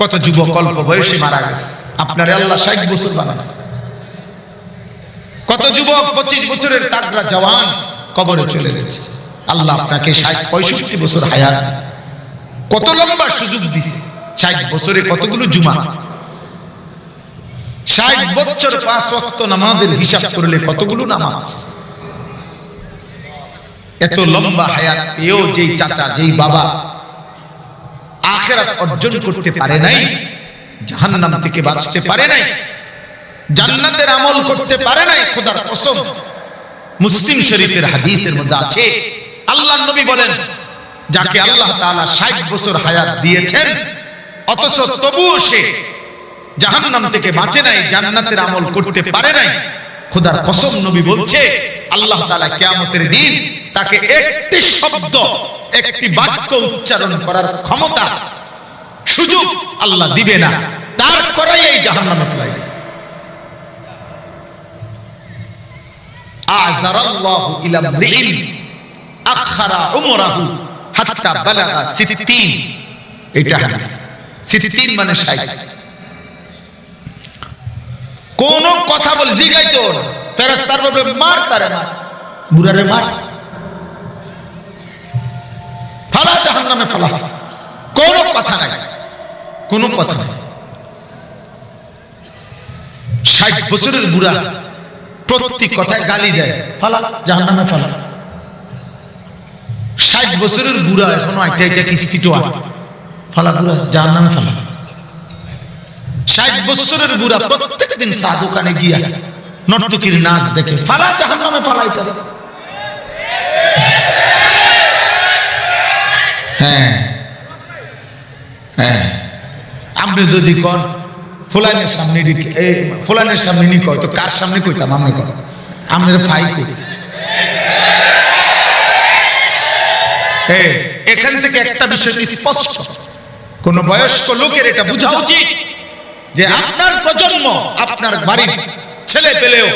কত যুবক অল্প বয়সে মারা গেছে, আপনারে আল্লাহ 60 বছর বানাইছে। কত যুবক 25 বছরের তাগড়া জওয়ান কবরে চলে গেছে। আল্লাহ আপনাকে 60-65 বছর হায়াত দিয়েছে, কত লম্বা সুযোগ দিয়েছে। 60 বছরে কতগুলো জুমা, 60 বছর 5 ওয়াক্ত নামাজের হিসাব করলে কতগুলো নামাজ। এত লম্বা হায়াত পেয়েও যেই চাচা যেই বাবা আখিরাত অর্জন করতে পারে নাই, জাহান্নাম থেকে বাঁচতে পারে নাই, জান্নাতের আমল করতে পারে নাই, খোদার কসম মুসলিম শরীফের হাদিসের মধ্যে আছে, আল্লাহর নবী বলেন যাকে আল্লাহ তাআলা 60 বছর হায়াত দিয়েছেন অথচ তবুও সে জাহান্নাম থেকে বাঁচে নাই, জান্নাতের আমল করতে পারে নাই, খোদার কসম নবী বলছে আল্লাহ তাআলা কিয়ামতের দিন তাকে একটি শব্দ, একটি বাক্য উচ্চারণ করার ক্ষমতা, সুযোগ আল্লাহ দিবে না, তার করাই এই জাহান্নামে ফেলাই দিবে। আযরাল্লাহু ইলা ইমরিইন আখারা উমরাহু হাত্তা বালাগা 60, এটা হাদিস। 60 মানে 60। কোন কথা বল জিগাইতো না, ফেরেশতার বলবে মার, তারে মার, বুড়ারে মার, ফালা জাহান্নামে ফালা, কোন কথা নাই, কোন কথা নাই। 60 বছরের বুড়া প্রতি কথায় গালি দেয়, ফালা জাহান্নামে ফালা। 60 বছরের বুড়া এখনো আইটা কিস্তিটো ফালা, বুড়া জাহান্নামে ফালা। 60 বছরের বুড়া প্রত্যেকদিন চা দোকানে গিয়া নর্তকীর নাচ দেখে, ফালা জাহান্নামে ফালা। এটা হ্যাঁ হ্যাঁ, আপনি যদি কন ফুলানের সামনে, ফুলানের সামনে নি কয় তো কার সামনে কইতাম? আপনি কন আপনার ফাই কই। এখান থেকে একটা বিষয় স্পষ্ট, কোন বয়স্ক লোকের এটা বোঝা উচিত যে আপনার প্রজন্ম, আপনার বাড়ির ছেলে পেলেও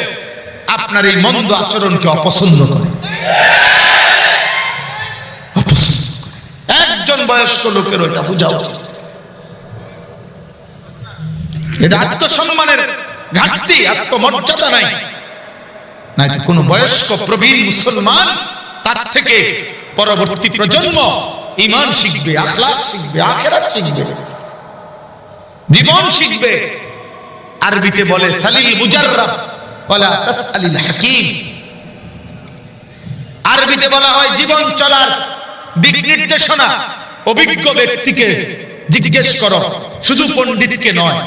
আপনার এই মন্দ আচরণকে অপছন্দ করে, একজন বয়স্ক লোকের ওটা বোঝা উচিত। এটা আত্মসম্মানের ঘাটতি, আত্মমর্যাদা নাই। নাই তো কোন বয়স্ক প্রবীণ মুসলমান তার থেকে পরবর্তী প্রজন্ম ঈমান শিখবে, আখলাক শিখবে, আখিরাত শিখবে, জীবন শিখবে। আরবিতে বলে সালিল মুজাররাব ওয়ালা তাসআলিল হাকিম। আরবিতে বলা হয় জীবন চলার দিক নির্দেশনা অভিজ্ঞ ব্যক্তিকে জিজ্ঞেস করো, শুধু পণ্ডিতকে নয়।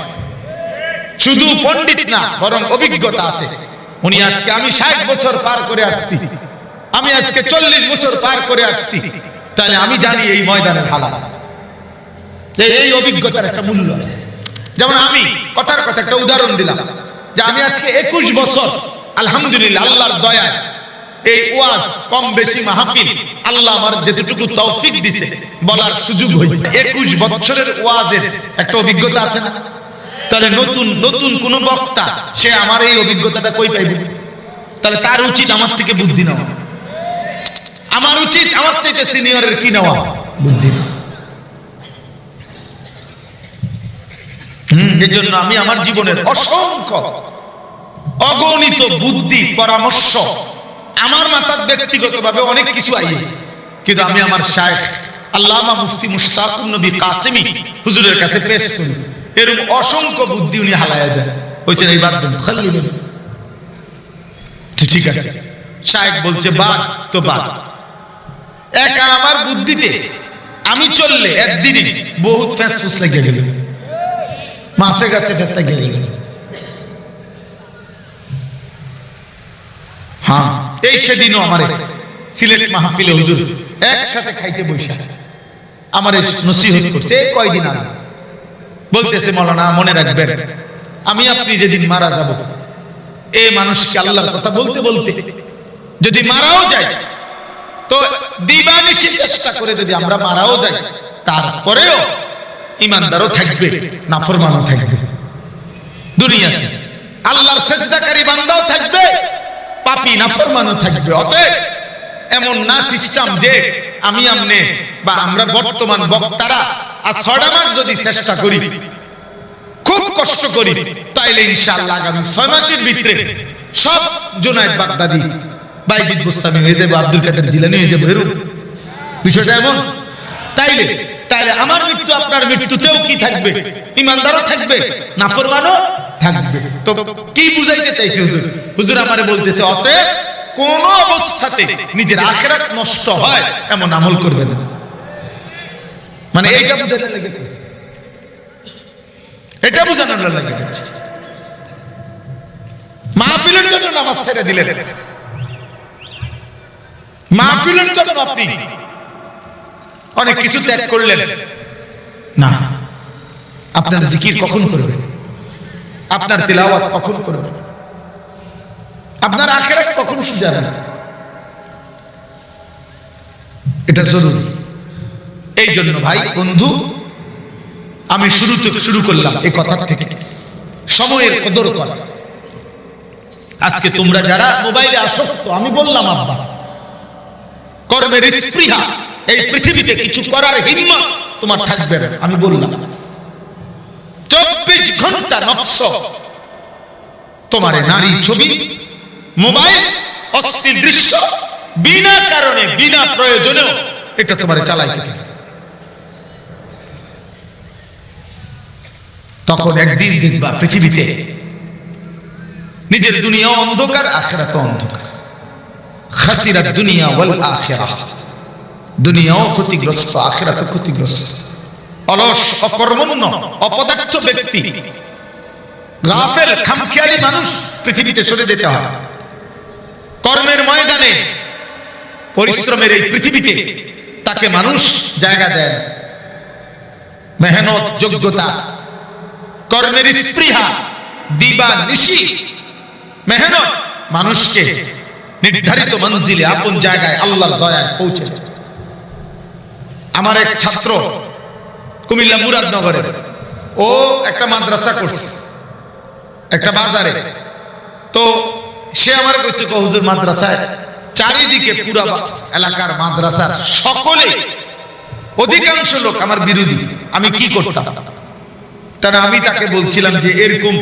শুধু পণ্ডিত না, বরং অভিজ্ঞতা আছে। উনি আজকে, আমি 60 বছর পার করে আসছি, আমি আজকে 40 বছর পার করে আসছি, তাহলে আমি জানি এই ময়দানের হালাত, এই অভিজ্ঞতার একটা মূল্য আছে। যেমন আমি কথার কথা একটা উদাহরণ দিলাম যে আমি আজকে 21 বছর আলহামদুলিল্লাহ আল্লাহর দয়ায় এই ওয়াজ কম বেশি মাহফিল আল্লাহ আমার যেটুকু তৌফিক দিয়েছে বলার সুযোগ হয়েছে। 21 বছরের ওয়াজের একটা অভিজ্ঞতা আছে না? তাহলে নতুন নতুন কোন বক্তা সে আমার এই অভিজ্ঞতাটা কই পাইবে? তাহলে তার উচিত আমার থেকে বুদ্ধি নেওয়া, আমার উচিত আমার থেকে সিনিয়রের কি নেওয়া, বুদ্ধি। এই জন্য আমি আমার জীবনের অসংখ্য অগণিত বুদ্ধি পরামর্শ আমার মাথার ব্যক্তিগতভাবে অনেক কিছু আইয়ে, কিন্তু আমি আমার শায়েখ আল্লামা মুফতি মুশতাকুন নবী কাসেমি হুজুরের কাছে পেশ করি। এরকম অসংখ্য বুদ্ধি উনি হালায়া দেন, বলছেন এই বাদ দেন, খালি দেন, ঠিক আছে। শায়েখ বলছে বাদ তো বাদ। একা আমার বুদ্ধিতে আমি চললে একদিনে বহুত ফেসফুস লেগে গেল, মাছে গাছে ফেস লেগে গেল। হ্যাঁ, এই সেদিনও আমার সিলেট মাহফিলে হুজুর একসাথে খাইতে বৈশা আমার নসিহত করছে কয়দিন আগে। বলতেছে মাওলানা মনে রাখবেন, আমি আপনি যেদিন মারা যাব, এই মানুষকে আল্লাহর কথা বলতে বলতে যদি মারাও যায় তো দিবানিশি চেষ্টা করে যদি আমরা মারাও যাই, তারপরেও ইমানদারও থাকবে, নাফরমানও থাকবে দুনিয়াতে, আল্লাহর সিজদাকারী বান্দাও থাকবে, পাপী নাফরমানও থাকবে। অতএব এমন না সিস্টেম যে আমি আমনে বা আমরা বর্তমান বক্তারা আর 6টা মাস যদি চেষ্টা করি, খুব কষ্ট করি, তাইলে ইনশাআল্লাহ আগামী 6 মাসের ভিতরে সব জুনায়েদ বাগদাদি, বাইজিদ বুস্তামি হয়ে যাবে, আব্দুল কাদের জিলানী হয়ে যাবে। এরকম বিষয়টা এমন। তাইলে আমার মৃত্যু আপনার মৃত্যুতেও কি থাকবে? ইমানদারও থাকবে, নাফরমানও থাকবে। তো কি বুঝাইতে চাইছে হুজুর? হুজুর আমারে বলতেছে, অতএব কোন অবস্থাতে নিজের আখিরাত নষ্ট হয় এমন আমল করবে না। মানে এইটা বুঝাতে লেগে গেছে, এটা বুঝানোর লেগে গেছে। মাহফিলের জন্য নামাজ ছেড়ে দিলেন, মাহফিলের জন্য আপনি অনেক কিছু ত্যাগ করলেন না। আপনার জিকির কখন করবেন? আপনার তিলাওয়াত কখন করবেন? আপনার আখিরাত কখন সুজাবেন? এটা জরুরি। এই জন্য ভাই বন্ধু, আমি শুরু করলাম এই কথা থেকে, সময়ের কদর করা। আজকে তোমরা যারা মোবাইলে আসক্ত, আমি বললাম আব্বা, কর্মের স্পৃহা, এই পৃথিবীতে কিছু করার হিম্মত তোমার থাকবে না। আমি বললাম 24 ঘন্টা নফস তোমার নারী ছবি, মোবাইল, অশ্লীল দৃশ্য, বিনা কারণে বিনা প্রয়োজনেও এটা তোমার চালাইতে থাকে। তখন একদিন দেখবা পৃথিবীতে নিজের দুনিয়া অন্ধকার, আখিরাত অন্ধকার। খাসিরাত দুনিয়া ওয়াল আখিরাহ, দুনিয়াও ক্ষতিগ্রস্ত, আখিরাতও ক্ষতিগ্রস্ত। অলস, অকর্মণ্য, অপদার্থ ব্যক্তি, গাফেল, খামখেয়ালি মানুষ পৃথিবীতে সরে যেতে হয়। কর্মের ময়দানে, পরিশ্রমের এই পৃথিবীতে তাকে মানুষ জায়গা দেয়। মেহনত, যোগ্যতা, কর্মের স্পৃহা, দিবা নিশি মেহনত মানুষকে নির্ধারিত মঞ্জিলে, আপন জায়গায় আল্লাহর দয়ায় পৌঁছে। আমার এক ছাত্র কুমিল্লা মুরাদনগরে, ও একটা মাদ্রাসা করছে একটা বাজারে। তো সে আমার কাছে হুজুর, মাদ্রাসায় চারিদিকে পুরা এলাকার মাদ্রাসার সকলে, অধিকাংশ লোক আমার বিরোধী। আমি কি করতাম? তারা আমি তাকে বলছিলাম যে এরকম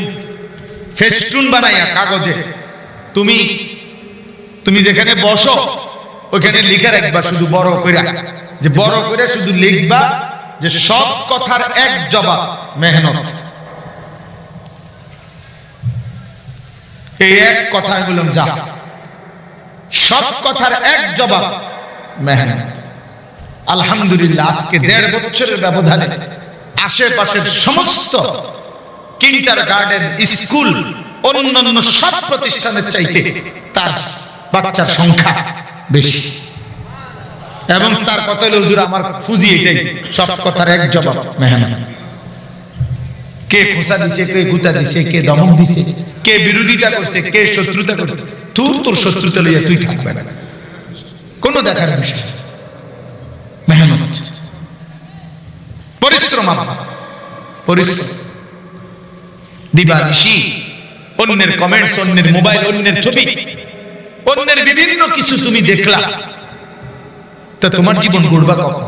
ফেস্টুন বানাইয়া কাগজে তুমি যেখানে বসো ওখানে লিখে রাখবা, শুধু বড় করে, যে বড় করে শুধু লিখবা যে সব কথার এক জবাব মেহনত। এই এক কথায় বললাম, যা, সব কথার এক জবাব মেহনত। আলহামদুলিল্লাহ, আজকে 1.5 বছরের ব্যবধানে আশেপাশের সমস্ত কিন্ডারগার্টেন, স্কুল, অন্যান্য সব প্রতিষ্ঠানের চাইতে তার বাচ্চার সংখ্যা বেশি। এবং তার কথা হলো, হুজুর আমার ফুজি এটাই, সব কথার এক জবাব মেহনত। কে খোঁচা দিছে, কে গুতা দিছে, কে দমক দিছে, কে বিরোধিতা করছে, কে শত্রুতা করছে, তোর শত্রুতা লইয়া তুই থাকবে না, কোনো দেখার বিষয়। মেহনত, পরিশ্রম, পরিশ্রম, দিবানিশি, অন্যের কমেন্টস, অন্যের মোবাইল, অন্যের ছবি, অন্যের বিভিন্ন কিছু তুমি দেখলা, তা তোমার জীবন গড়বা কখন?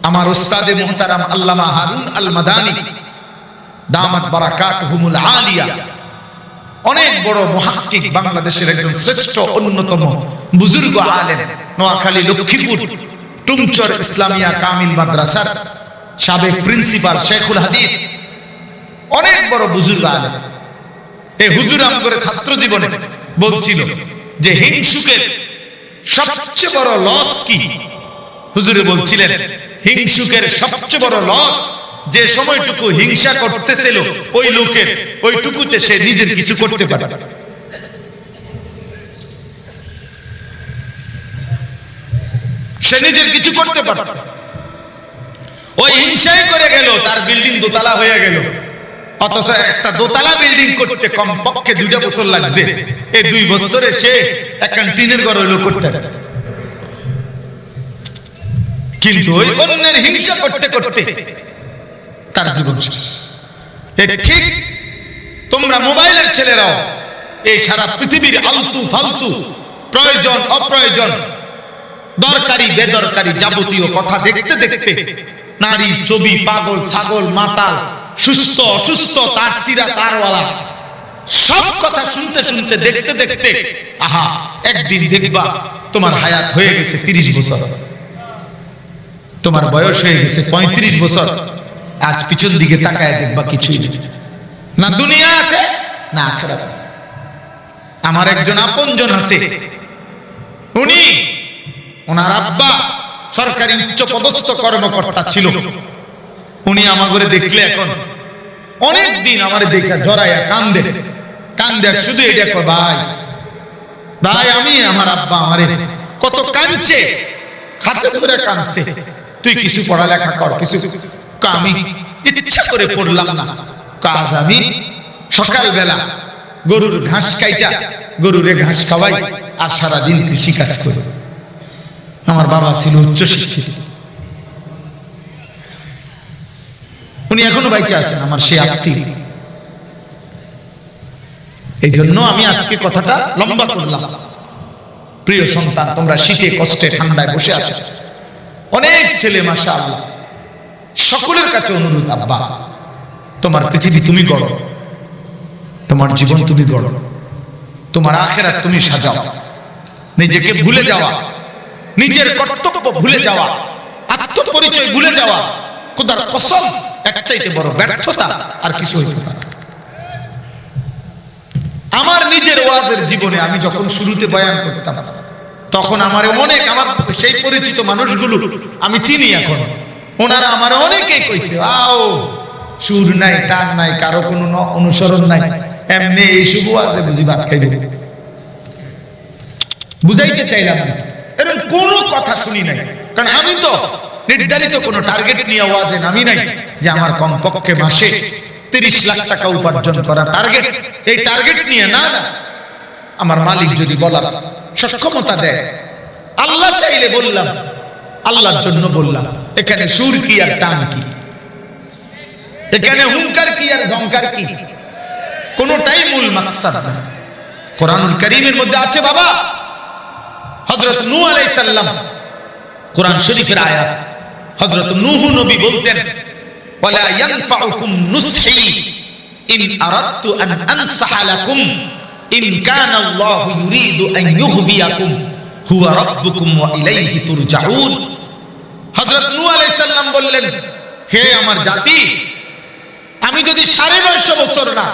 আমার উস্তাদে মুহতারাম আল্লামা হারুন আল মাদানী দামাত বারাকাতুহুমুল আলিয়া, অনেক বড় মুহাক্কিক, বাংলাদেশের একজন শ্রেষ্ঠ অন্যতম বুজুর্গ আলেম, নোয়াখালী লক্ষ্মীপুর টুমচর ইসলামিয়া কামিল মাদ্রাসার সাবেক প্রিন্সিপাল, শেখুল হাদিস, অনেক বড় বুজুর্গ আলেম। এই হুজুর আমগরে ছাত্র জীবনে বলছিল যে হিংসুকের সবচেয়ে বড় লস কি? হুজুরে বলছিলেন, হিংসুকের সবচেয়ে বড় লস, যে সময়টুকু হিংসা করতেছিল ওই লোকের, ওইটুকুতে সে নিজের কিছু করতে পারে। সে নিজের কিছু করতে পারে। ওই হিংসাই করে গেল, তার বিল্ডিং দোতলা হয়ে গেল, অথচ একটা দোতলা বিল্ডিং করতে কমপক্ষে 2 বছর লাগছে। এই 2 বছরে সে একটা টিনের ঘর হইলো করতে। কিন্তু ওই অন্যের হিংসা করতে করতে তার জীবন শেষ। ঠিক তোমরা মোবাইলের ছেলেরাও এই সারা পৃথিবীর আলতু ফালতু, প্রয়োজন অপ্রয়োজন, দরকারি বেদরকারি যাবতীয় কথা দেখতে দেখতে নারী, ছবি, পাগল, ছাগল, মাতাল, সুস্থ অসুস্থ, তার সিরা তারওয়ালা, সব কথা শুনতে শুনতে দেখতে দেখতে আহা একদিন দেখবা তোমার হায়াত হয়ে গেছে 30 বছর, তোমার বয়স হয়ে গেছে 35 বছর। আজ পিছন দিকে তাকায় দেখবা কিছুই নেই, না দুনিয়া আছে না আখিরাত আছে। আমার একজন আপনজন আছে, উনি ওনার আব্বা সরকারি উচ্চ পদস্থ কর্মকর্তা ছিল। উনি আমাকে দেখলে এখন অনেক দিন আমারে দেখা জড়াইয়া কান্দে কান্দে, শুধু এটা কয়, ভাই ভাই আমি আমার আব্বা আমারে কত কাঁদছে, হাতে ধরে কাঁদছে, তুই কিছু পড়ালেখা কর কিছু। আমি ইচ্ছা করে পড়লাম না, কাজ আমি সকালবেলা গরুর ঘাস কাইটা গরুরে ঘাস খাওয়াই আর সারাদিন কৃষি কাজ করি। আমার বাবা ছিল উচ্চ শিক্ষিত, উনি এখনো বাইচে আছেন, আমার সে আত্মীয়। এই জন্য আমি আজকে কথাটা লম্বা করলাম। প্রিয় সন্তান, তোমরা শীতে কষ্টে ঠান্ডায় বসে আছো, অনেক ছেলে মাশাআল্লাহ, সকলের কাছে অনুরোধ, আব্বা তোমার পৃথিবী তুমি গড়ো, তোমার জীবন তুমি গড়ো, তোমার আখিরাত তুমি সাজাও। নিজেকে ভুলে যাওয়া, নিজের কর্তব্য ভুলে যাওয়া, আত্মপরিচয় ভুলে যাওয়া, খোদার কসম এর চাইতে বড় ব্যর্থতা আর কিছু হইতে পারে। আমার নিজের ওয়াজের জীবনে আমি যখন শুরুতে বয়ান করতাম, তখন আমার অনেক, আমার সেই পরিচিত মানুষগুলো আমি চিনি এখন, ওনারা আমার অনেকেই কইছে, আও সুর নাই, টান নাই, কারো কোনো অনুসরণ নাই, এমনি এই শুভ ওয়াজে বুঝি ভাত খাইবে। বুঝাইতে চাইলাম এরকম কোনো কথা শুনি নাই, কারণ আমি তো নির্ধারিত কোনো টার্গেট নিয়ে ওয়াজে নামি নাই যে আমার কমপক্ষে মাসে 30 লাখ টাকা উপার্জন করা টার্গেট। এই টার্গেট নিয়ে না, আমার মালিক যদি বলার সক্ষমতা দেয়, আল্লাহ চাইলে বললাম, আল্লাহর জন্য বললাম। এখানে সুর কি আর টান কি, এখানে হুঙ্কার কি আর ঝংকার কি, কোনটাই মূল মাকসাদ না। কোরআনুল কারীমের মধ্যে আছে বাবা, হযরত নূহ আলাইহিস সালাম, কোরআন শরীফের আয়াত, হযরত নূহ নবী বলতেন, ওয়ালা ইয়ানফাউকুম নুসহি ইন আরাদতু আন আনসাহা লাকুম ইন কানা আল্লাহু ইউরিদু আন ইউগবিয়াকুম হুয়া রাব্বুকুম ওয়া ইলাইহি তুরজাউন। হযরত নূহ আলাইহিস সালাম বললেন, হে আমার জাতি, আমি যদি 950 বছর না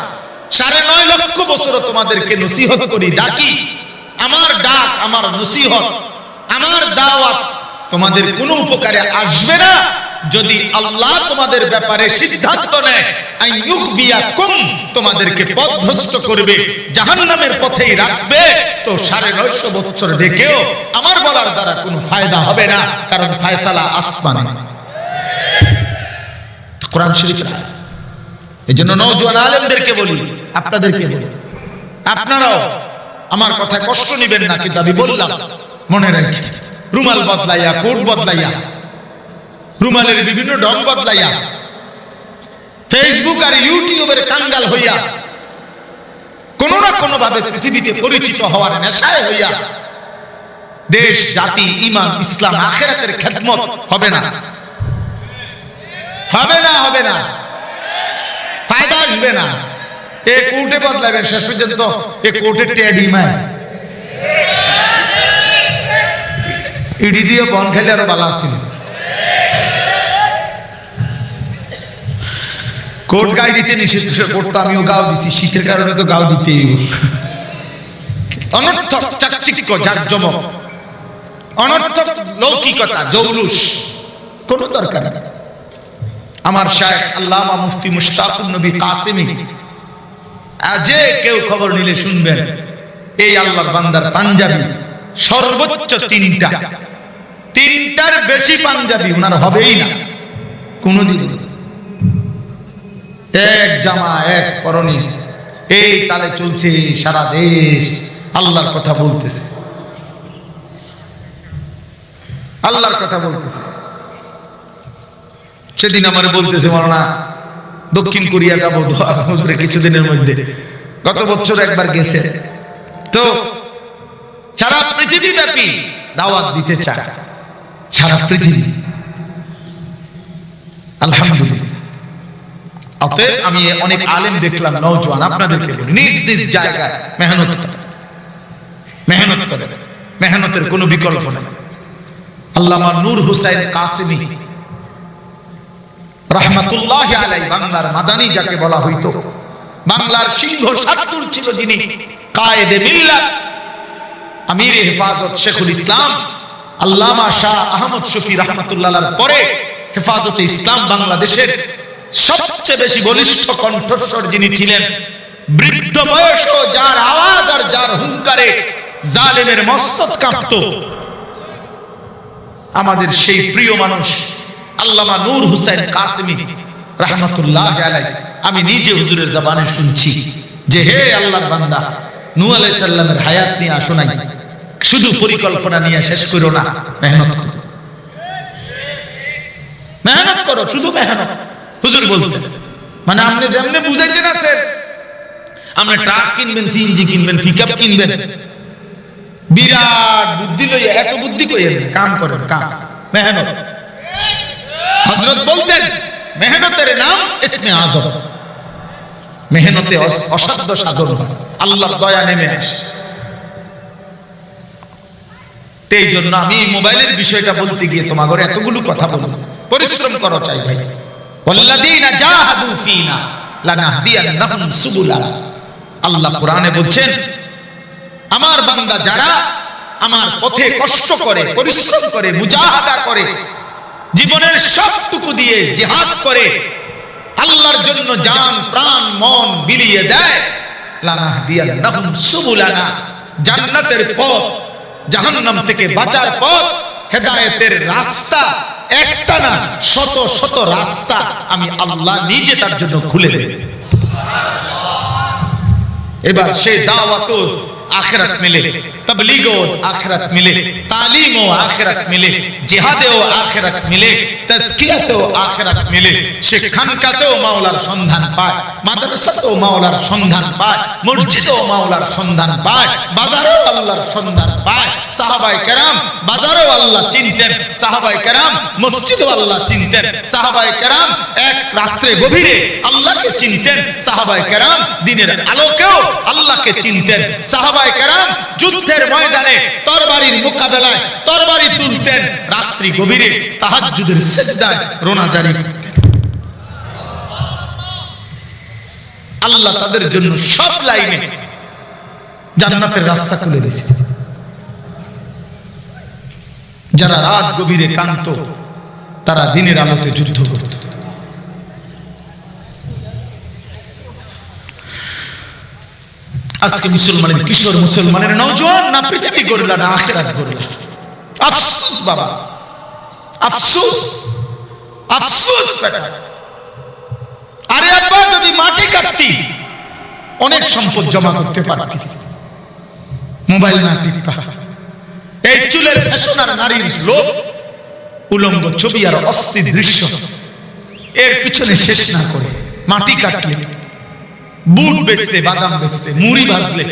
9.5 লক্ষ বছর তোমাদেরকে নসিহত করি, ডাকি, আমার ডাক, আমার নসিহত, আমার দাওয়াত তোমাদের কোনো উপকারে আসবে না যদি আল্লাহ তোমাদের ব্যাপারে সিদ্ধান্ত নেয় আইয়ুগবিয়াকুম, তোমাদেরকে পথভ্রষ্ট করবে, জাহান্নামের পথেই রাখবে। তো 950 বছর ডেকেও আমার বলার দ্বারা কোনো ফায়দা হবে না, কারণ ফয়সালা আসমানে। কোরআন শরীফের এজন্য নওজোয়ান আলেমদেরকে বলি, আপনাদেরকে বলি, আপনারাও আমার কথায় কষ্ট নেবেন না, কিন্তু আমি বললাম মনে রাখি, রুমাল বদলাইয়া, কোট বদলাইয়া, রুমালের বিভিন্ন ঢং বদলাইয়া, ফেসবুক আর ইউটিউবের কাঙ্গাল হইয়া, কোন না কোন ভাবে পৃথিবীতে পরিচিত হওয়ার নেশায় হইয়া দেশ, জাতি, ঈমান, ইসলাম, আখিরাতের খেদমত হবে না, হবে না, হবে না, ফায়দা আসবে না। এ কোর্টে বদলাবেন, শেষ পর্যন্ত এ কোর্টের টেডিমায় ইডি দিয়ে বন খেলে আরো ভালো আসছিল। কোর্ট গায়ে দিতে নিষেধ, কোর্ট তো আমিও গাও দিছি, শীতের কারণে তো গাও দিতেই। অনর্থক চাকচিক্য, জাকজমক, অনর্থক লৌকিকতা, জৌলুস কোনো দরকার নেই। আমার শায়েখ আল্লামা মুফতি মুশতাকুন নবী কাসেমী, আজে কেউ খবর নিলে শুনবেন, এই আল্লাহর বান্দার পাঞ্জাবি সর্বোচ্চ 3টার বেশি পাঞ্জাবি ওনার হবেই না কোনদিন। এক জামা, এক পরনে, এই তালে চলছে সারা দেশ, আল্লাহর কথা বলতেছে, আল্লাহর কথা বলতেছে। সেদিন আমার বলতেছে, মাওলানা দক্ষিণ কোরিয়া যাবো হুজুরে কিছুদিনের মধ্যে, গত বছর একবার গেছে, তো সারা পৃথিবী ব্যাপী দাওয়াত দিতে চায়, সারা পৃথিবী। আলহামদুলিল্লাহ। অতএব আমি অনেক আলেম দেখলাম, নওজোয়ান, আপনাদেরকে বলি, নিজ নিজ জায়গায় মেহনত করে, মেহনতের কোনো বিকল্প নেই। আল্লামা নূর হুসাইন কাসেমি রাহমাতুল্লাহি আলাইহি, বাংলার মাদানী যাকে বলা হইতো, বাংলার সিংহ শার্দুল ছিল যিনি, কায়েদে মিল্লাত, আমির হেফাজত শেখুল ইসলাম আল্লামা শাহ আহমদ শফি রাহমাতুল্লাহর পরে হেফাজতে ইসলাম বাংলাদেশের সবচেয়ে বেশি বলিষ্ঠ কণ্ঠস্বর যিনি ছিলেন, বৃদ্ধ বয়সও যার আওয়াজ আর যার হুঙ্কারে জালেমের মস্তক কাঁপত, আমাদের সেই প্রিয় মানুষ আল্লামা নূর হুসাইন কাসেমি রাহমাতুল্লাহি আলাইহি। আমি নিজে হুজুরের জবানে শুনছি যে, হে আল্লাহর বান্দা, নূহ আলাইহিস সালামের হায়াত নিয়ে আসো নাই, শুধু পরিকল্পনা নিয়ে শেষ করো না, মেহনত করো, শুধু মেহনত। হুজুর বলতেন, মানে আপনি যেমনি বুঝাইতেন আছেন, আপনি ট্রাক কিনবেন, সিএনজি কিনবেন, পিকআপ কিনবেন, বিরাট বুদ্ধি লইয়া, এত বুদ্ধি কইেন, কাম করেন, কাম, মেহনত। হযরত বলতেন, মেহনতের নাম ইসমে আযম, মেহনতে অসাধ্য সাধন হয়, আল্লাহর দয়া নেমে আসে। এই জন্য আমি মোবাইলের বিষয়টা বলতে গিয়ে তোমাদের এতগুলো কথা বলবো। পরিশ্রম করো চাই ভাই, ওয়াল্লাযীনা জাহাদু ফীনা লানাহদিয়ান্নাহুম সুবুলানা। আল্লাহ কোরআনে বলছেন, আমার বান্দা যারা আমার পথে কষ্ট করে, পরিশ্রম করে, মুজাহাদা করে, জীবনের সবটুকু দিয়ে জিহাদ করে, আল্লাহর জন্য জান প্রাণ মন বিলিয়ে দেয়, লানাহদিয়ান্নাহুম সুবুলানা, জান্নাতের পথ, জাহান্নাম থেকে বাঁচার পথ, হেদায়েতের রাস্তা, একটা না শত শত রাস্তা আমি আল্লাহ নিজে তার জন্য খুলে দেব। এবার সে দাওয়াত আখিরাত মিলে, তাবলীগও আখিরাত মিলে, তালিমও আখিরাত মিলে, জিহাদেও আখিরাত মিলে, তাজকিয়াতেও আখিরাত মিলে, সে খানকাতেও মাওলার সন্ধান পায়, মাদ্রাসাতেও মাওলার সন্ধান পায়, মসজিদেও মাওলার সন্ধান পায়, বাজারেও আল্লাহর সন্ধান পায়। সাহাবায়ে কেরাম বাজারেও আল্লাহ চিনতেন, সাহাবায়ে কেরাম মসজিদেও আল্লাহ চিনতেন, সাহাবায়ে কেরাম এক রাত্রে গভীরে আল্লাহকে চিনতেন, সাহাবায়ে কেরাম দিনের আলোকেও আল্লাহকে চিনতেন, সাহাবায়ে কেরাম যুদ্ধের ময়দানে তরবারির মোকাবেলায় তরবারি তুলতেন, রাত্রি গভীরে তাহাজ্জুদের সিজদায় রোনা জারি করতেন। আল্লাহ তাদের জন্য সব লাইনে জান্নাতের রাস্তা খুলে দিয়েছে। যারা রাত গভীরে কান্ত, তারা দিনের আলোতে যুদ্ধ করত। আজকে মুসলমানের কিশোর, মুসলমানের নওজোয়ান না পৃথিবী গড়লা না আখিরাত গড়লা। আফসোস বাবা, আফসোস, আফসোস বেটা। আরে আব্বা, যদি মাটি কাটতি অনেক সম্পদ জমা করতে পারতি, মোবাইল না টিপা, এই চুলের ফ্যাশন আর নারীর লোভ, উলঙ্গ ছবি আর অস্থির দৃশ্য, এর পিছনে শেষ না করে মাটি কাটলে, বুট বেচতে, বাদাম বেচতে, মুড়ি ভাজলে,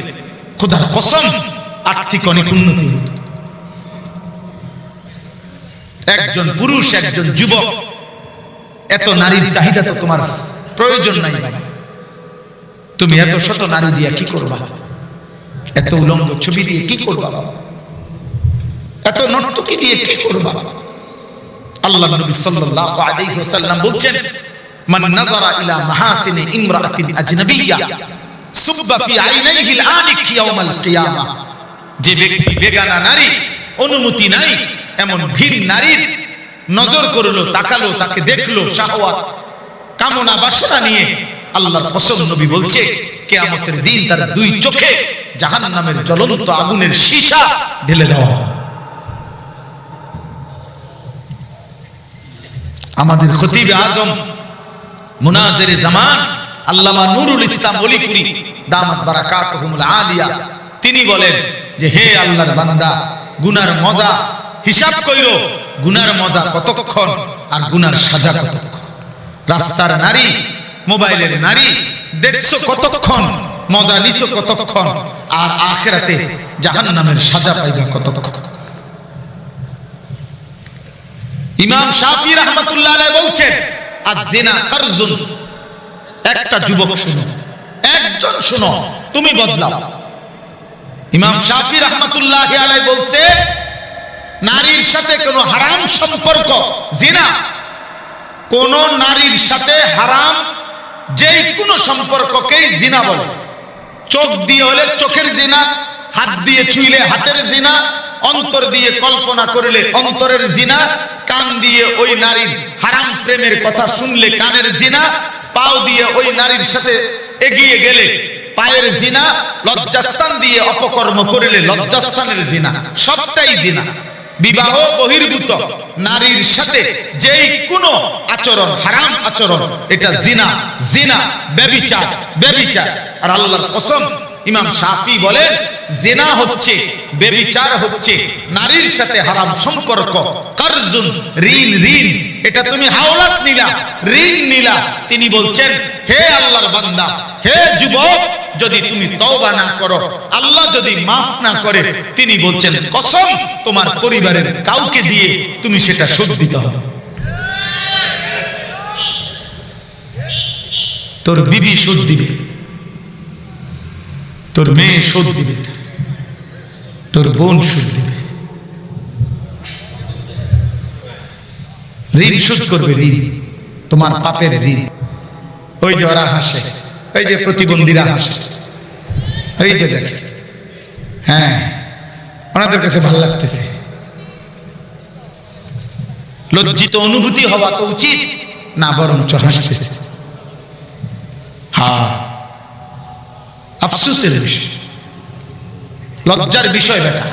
খোদার কসম আর্থিক অনেক উন্নতি হতো। একজন পুরুষ, একজন যুবক, এত নারীর চাহিদা তো তোমার প্রয়োজন নাই, তুমি এত শত নারী দিয়ে কি করবা? এত উলঙ্গ ছবি দিয়ে কি করবা? এত নর্তকী দিয়ে কি করবা? আল্লাহ নবী সাল্লাল্লাহু আলাইহি ওয়াসাল্লাম বলছেন, মান নাযারা ইলা মাহাসিনি ইমরাআতিন আজনাবিয়্যা সুব্বা ফি আইনাইহি আল-আনিক ইয়াউমাল কিয়ামা। যে ব্যক্তি বেগানা নারী, অনুমতি নাই এমন ভিন নারীর নজর করলো, তাকালো, তাকে দেখলো, শাহওয়াত কামনা বাসনা নিয়ে, আল্লাহর কসম নবী বলছে কিয়ামতের দিন তার দুই চোখে জাহান্নামের জ্বলন্ত আগুনের সীসা ঢেলে দেওয়া। আমাদের খতিব আজম মুনাজিরে জামান আল্লামা নুরুল ইসলাম ওলিপুরি দামাত বারাকাতুহুমুল আলিয়া, তিনি বলেন যে, হে আল্লাহর বান্দা, গুনার মজা হিসাব কইরো, গুনার মজা কতক্ষণ আর গুনার সাজা কতক্ষণ। রাস্তার নারী, মোবাইলের নারী দেখছো কতক্ষণ, মজা নিছো কতক্ষণ, আর আখিরাতে জাহান্নামের সাজা পাইবা কতক্ষণ। ইমাম শাফি রাহমাতুল্লাহ আলাইহি বলছেন, আয-যিনা কারজুন। একটা যুবক শুনো, একজন শুনো, তুমি বদলাও। ইমাম শাফি রাহমাতুল্লাহি আলাইহি বলছে, নারীর সাথে কোনো হারাম সম্পর্ক জিনা, কোন নারীর সাথে হারাম যেই কোনো সম্পর্ককেই জিনা বলে। চোখ দিয়ে হলে চোখের জিনা, হাত দিয়ে ছুঁইলে হাতের জিনা, অন্তর দিয়ে কল্পনা করলে অন্তরের জিনা, কান দিয়ে ওই নারীর হারাম প্রেমের কথা শুনলে কানের জিনা, পাও দিয়ে ওই নারীর সাথে এগিয়ে গেলে পায়ের জিনা, লজ্জাস্থান দিয়ে অপকর্ম করলে লজ্জাস্থানের জিনা, সবটাই জিনা। বিবাহ বহির্ভূত নারীর সাথে যেই কোনো আচরণ হারাম আচরণ, এটা জিনা, জিনা, ব্যভিচার, ব্যভিচার। আর আল্লাহর কসম, ইমাম শাফি বলেন, জিনা হচ্ছে, ব্যভিচার হচ্ছে নারীর সাথে হারাম সম্পর্ক। কারজুন, ঋণ, ঋণ, এটা তুমি হাওলাত নিলা, ঋণ নিলা। তিনি বলছেন, হে আল্লাহর বান্দা, হে যুবক, যদি তুমি তওবা না করো, আল্লাহ যদি মাফ না করে, তিনি বলছেন কসম, তোমার পরিবারের কাউকে দিয়ে তুমি সেটা শোধ দিতে হবে। তোর বিবি শোধ দিবে, তোর মেয়ে শোধ দিবে, তোর বোন শোধ দিবে, ঋণ শোধ করবে, ঋণ, তোমার পাপের ঋণ। ওই যে ওরা হাসে, এই যে প্রতিবন্ধীরা হাসে, এই যে দেখে, হ্যাঁ, ওনাদের কাছে ভালো লাগতেছে। লজ্জিত অনুভূতি হওয়া তো উচিত না, বরঞ্চ হাসতেছে। হ্যাঁ, আফসোসের বিষয়, লজ্জার বিষয় বেটা,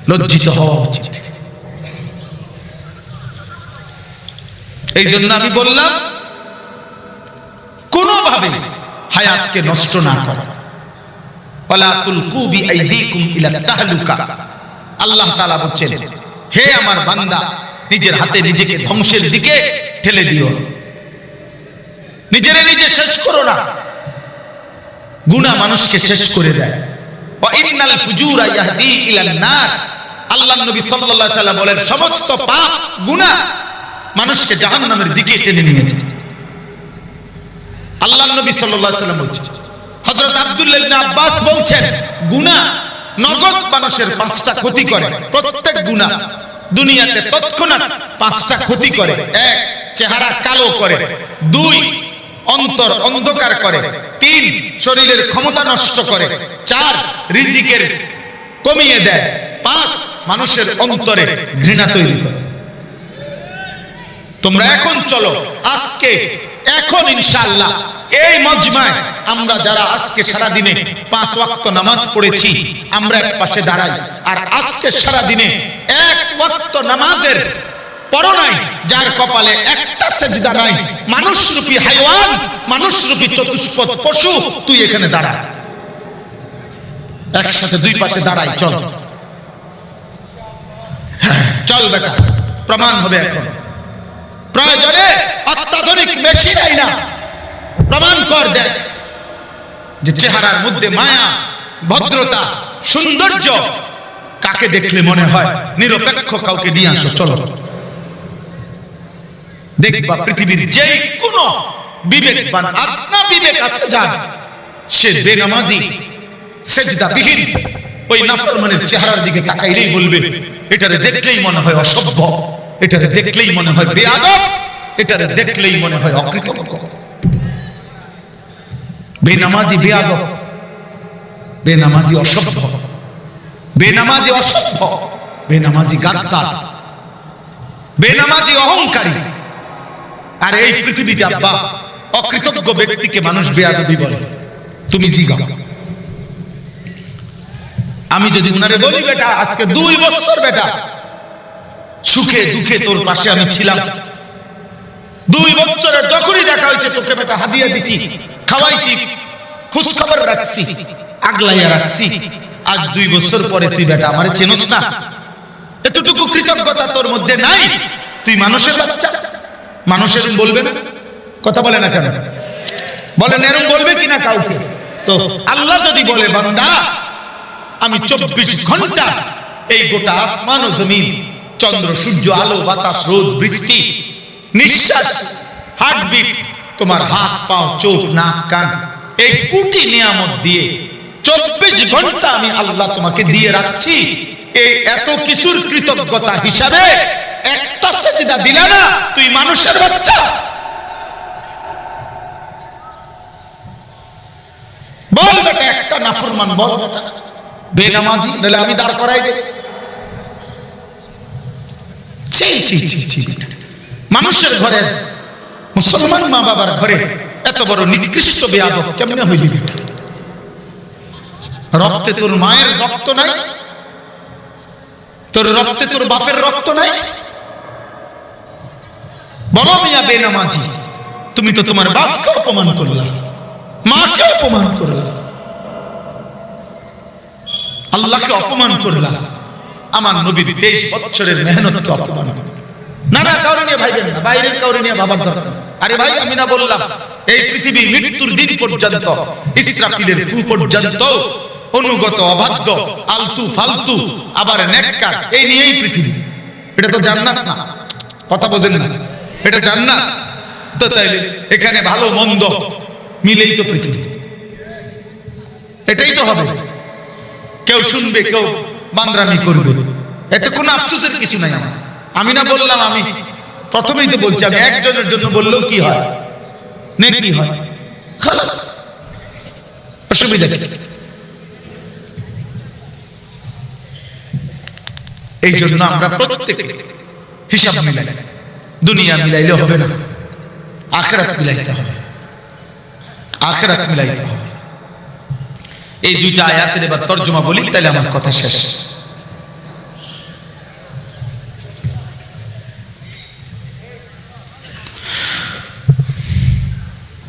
লজ্জিত হওয়া উচিত। এই জন্য আমি বললাম, কোনোভাবে হায়াতকে নষ্ট না করো। ওয়ালা তুলকু বিআইদিকুম ইলা তাহলুকা। আল্লাহ তাআলা বলছেন, হে আমার বান্দা, নিজের হাতে নিজেকে ধ্বংসের দিকে ঠেলে দিও, নিজেরে নিজে শেষ করো না। গুনাহ মানুষকে শেষ করে দেয়। ওয়া ইন্নাল ফুজুরা ইয়াহদি ইলান নার। আল্লাহর নবী সাল্লাল্লাহু আলাইহি ওয়াসাল্লাম বলেন, সমস্ত পাপ গুনাহ মানুষকে জাহান্নামের দিকে টেনে নিয়ে যায়। আল্লাহর নবী সাল্লাল্লাহু আলাইহি ওয়াসাল্লাম বলছেন, হযরত আব্দুল্লাহ ইবনে আব্বাস বলছেন, গুনাহ নগদ মানুষের 5টা ক্ষতি করে। প্রত্যেক গুনাহ দুনিয়াতে তৎক্ষণাৎ 5টা ক্ষতি করে। 1, চেহারা কালো করে। 2, অন্তর অন্ধকার করে। 3, শরীরের ক্ষমতা নষ্ট করে। 4, রিজিকের কমিয়ে দেয়। 5, মানুষের অন্তরে ঘৃণা তৈরি করে। তোমরা এখন চলো, আজকে এখন ইনশাআল্লাহ এই মজমায় আমরা যারা আজকে সারা দিনে 5 ওয়াক্ত নামাজ পড়েছি, আমরা এক পাশে দাঁড়াই। আর আজকে সারা দিনে 1 ওয়াক্ত নামাজের পড়ো নাই, যার কপালে একটা সেজদা নাই, মানুষরূপী হাইওয়ান, মানুষরূপী চতুষ্পদ পশু, তুই এখানে দাঁড়া। একসাথে 2 পাশে দাঁড়াই, চল, চল বেটা, প্রমাণ হবে এখন। প্রয়োজনে অত্যাধুনিক মেশিন আইনা প্রমাণ কর, দেখ যে চেহারার মধ্যে মায়া, ভদ্রতা, সৌন্দর্য কাকে দেখলে মনে হয় নিরপেক্ষ কাউকে নিয়ে আসো, চলো। দেখবা পৃথিবীর যে কোনো বিবেকবান, আত্মা বিবেক আছে যার, সে বেনামাজি, সেজদাবিহীন ওই নাফরমানের চেহারার দিকে তাকাইলেই বলবে, এটারে দেখলেই মনে হয় অসভ্য, এটারে দেখলেই মনে হয় বেয়াদব, এটারে দেখলেই মনে হয় অকৃতজ্ঞ। বেনামাজি বেয়াদব, বেনামাজি অসভ্য, বেনামাজি অসভ্য, বেনামাজি গাদ্দার, বেনামাজি অহংকারী। আর এই পৃথিবীতে আব্বা অকৃতজ্ঞ ব্যক্তিকে মানুষ বেয়াদবি বলে। তুমি জিগাও, আমি যদি উনারে বলি, বেটা আজকে 2 বছর বেটা সুখে দুঃখে তোর পাশে আমি ছিলাম, 2 বছরের যখনই দেখা হয়েছে তোকে বেটা হাদিয়া দিছি, খাওয়াইছি, খোঁজ খবর রাখছি, আগলাইয়া রাখছি, আজ 2 বছর পরে তুই বেটা আমারে চেনস না, এতটুকু কৃতজ্ঞতা তোর মধ্যে নাই, তুই মানুষের বাচ্চা। মানুষের বলবে না, কথা বলে না কেন? বলেন এরকম বলবে কিনা কাউকে? তো আল্লাহ যদি বলে, বান্দা আমি 24 ঘন্টা এই গোটা আসমান ও জমিন, চন্দ্র সূর্য, আলো বাতাস, রোদ বৃষ্টি, নিঃশ্বাস, হার্টবিট, তোমার হাত পাও, চোখ, নাক, কান, এই কোটি নিয়ামত দিয়ে 24 ঘন্টা আমি আল্লাহ তোমাকে দিয়ে রাখছি। এই এত কিছুর কৃতজ্ঞতা হিসাবে একটা সিজদা দিলা না, তুই মানুষের বাচ্চা? বল বেটা, একটা নাফরমান বল বেটা, বেনামাজি, নাহলে আমি দাঁড় করাই দেব। মানুষের ঘরে, মুসলমান মা বাবার ঘরে এত বড় নিকৃষ্ট বেয়াদব কেমনে হইলি বেটা? রক্তে তোর মায়ের রক্ত নাই, তোর রক্তে তোর বাপের রক্ত নাই? বলো মিয়া বেনামাজি, তুমি তো তোমার বাপকে অপমান করলা, মাকে অপমান করলা, আল্লাহকে অপমান করলা, আমার নবীর 23 বছরের মেহনতকে অপমান করলা। নানা কাউরে নিয়ে ভাইবেন না, বাইরের কাউরে নিয়ে ভাবার দরকার। আরে ভাই, আমি না বললাম এই পৃথিবী মৃত্যুর দিন পর্যন্ত, ইসরাফিলের ফু পর্যন্ত অনুগত, অবাধ্য, আলতু ফালতু, আবার নেককার, এই নিয়েই পৃথিবী। এটা তো জান্নাত না, কথা বোঝেন না? এটা জান্নাত তো, তাইলে এখানে ভালো মন্দ মিলেই তো পৃথিবী, এটাই তো হবে। কেউ শুনবে, কেউ বান্দরামি করবে, এতে কোনো আফসোসের কিছু নাই। আমি না বললাম, আমি প্রথমেই তো বলছি, আমি একজনের জন্য বললেও কি হয়, নেকি হয়, খালাস, অসুবিধা কি? এই জন্য আমরা প্রত্যেকে হিসাব মিলাই, দুনিয়া মিলাইলে হবে না, আখিরাত মিলাইতে হবে, আখিরাত মিলাইতে হবে। এই দুইটা আয়াতের এবার তরজমা বলি, তাহলে আমার কথা শেষ।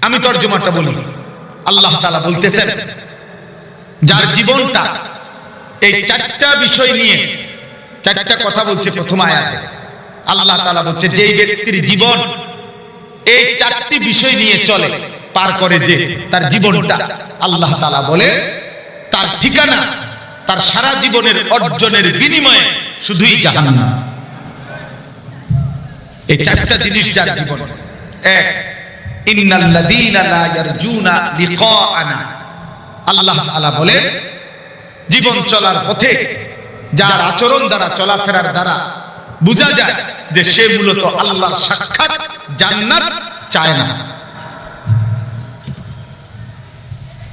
আমি তরজমাটা বলি। আল্লাহ তাআলা বলতেছেন, যার জীবনটা এই 4টা বিষয় নিয়ে 4টা কথা বলছে প্রথম আয়াতে। আল্লাহ তাআলা বলছে, যেই ব্যক্তির জীবন এই 4টি বিষয় নিয়ে চলে, পার করে, যে তার জীবনটা, আল্লাহ তাআলা বলে তার ঠিকানা, তার সারা জীবনের অর্জনের বিনিময়ে শুধুই জাহান্নাম। এই 4টা জিনিস যার জীবন। এক, ইন্নাল্লাযীনা লা ইয়ারজুনা লিকাআনা, আল্লাহ তাআলা বলে জীবন চলার পথে যার আচরণ দ্বারা, চলাফেরার দ্বারা বোঝা যায় যে সে মূলত আল্লাহর সাক্ষাৎ, জান্নাত চায় না,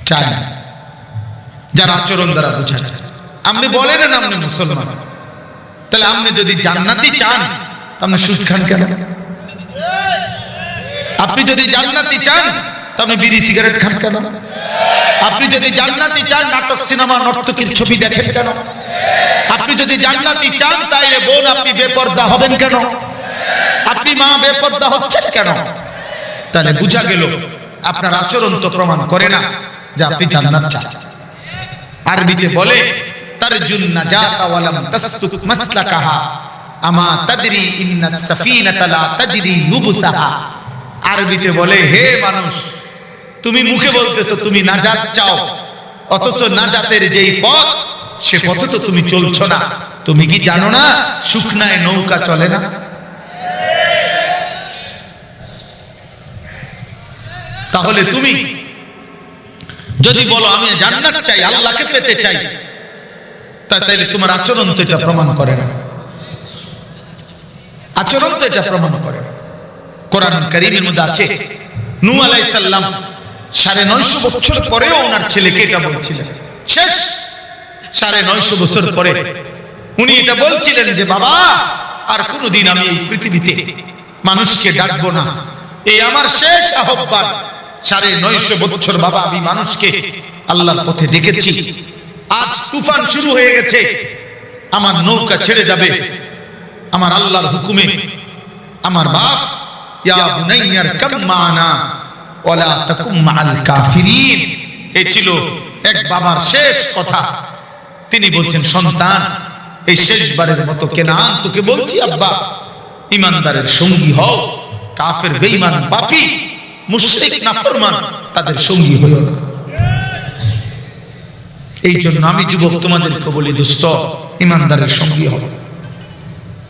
চায় না। যার আচরণ দ্বারা বোঝা যায়। আপনি বলেন না আপনি মুসলমান, তাহলে আপনি যদি জান্নাতি চান, আপনি সুদ খান কেন? আপনি যদি জান্নাতি চান, আপনি বিড়ি সিগারেট খান কেন? আপনি যদি জান্নাতি চান, নাটক, সিনেমা, নর্তকীর ছবি দেখেন কেন? আপনি যদি জান্নাতি চান, তাইলে বোন আপনি বেপর্দা হবেন কেন? আপনি মা বেপর্দা হচ্ছেন কেন? তাহলে বুঝা গেল আপনার আচরণ তো প্রমাণ করে না যে আপনি জান্নাত চান। আরবিতে বলে, তারজুন নাজাতা ওয়া লাম তাসলুক মাসলাকাহা, আমা তাদরি ইন্নাস সাফিনাতা লা তাজরি ইউবসাহা। আরবিতে বলে, হে মানুষ, তুমি মুখে বলতেছো তুমি নাজাত চাও, অথচ নাজাতের যেই পথ, সে পথে তো তুমি চলছো না। তুমি কি জানো না শুকনায় নৌকা চলে না? তাহলে তুমি যদি বলো আমি জান্নাত চাই, আল্লাহকে পেতে চাই, তাহলে তোমার আচরণ তো এটা প্রমাণ করে না, আচরণ তো এটা প্রমাণ করে না। কোরআন কারীমের মধ্যে আছে, নূহ আলাইহিস সালাম 950 বছর পরেও ওনার ছেলেকে এটা বলছিলেন। শেষ 950 বছর পরে উনি এটা বলছিলেন যে, বাবা, আর কোনোদিন আমি এই পৃথিবীতে মানুষকে ডাকবো না, এই আমার শেষ আহ্বান। 950 বছর বাবা আমি মানুষকে আল্লাহর পথে ডেকেছি, আজ তুফান শুরু হয়ে গেছে, আমার নৌকা ছেড়ে যাবে আমার আল্লাহর হুকুমে। আমার বাপ, ইয়া বুনাইয়ার কাম মানা ওয়ালা তাকুম মাআল কাফিরিন, এই ছিল এক বাবার শেষ কথা। তিনি বলছেন, সন্তান, এই শেষবারের মতো কেনান তোকে বলছি, আব্বা, ইমানদারের সঙ্গী হও, কাফের, বেঈমান, পাপী, মুশরিক, নাফরমান তাদের সঙ্গী হইও না। এই জন্য আমি যুবক তোমাদেরকে বলি, দোস্ত, ইমানদারের সঙ্গী হও,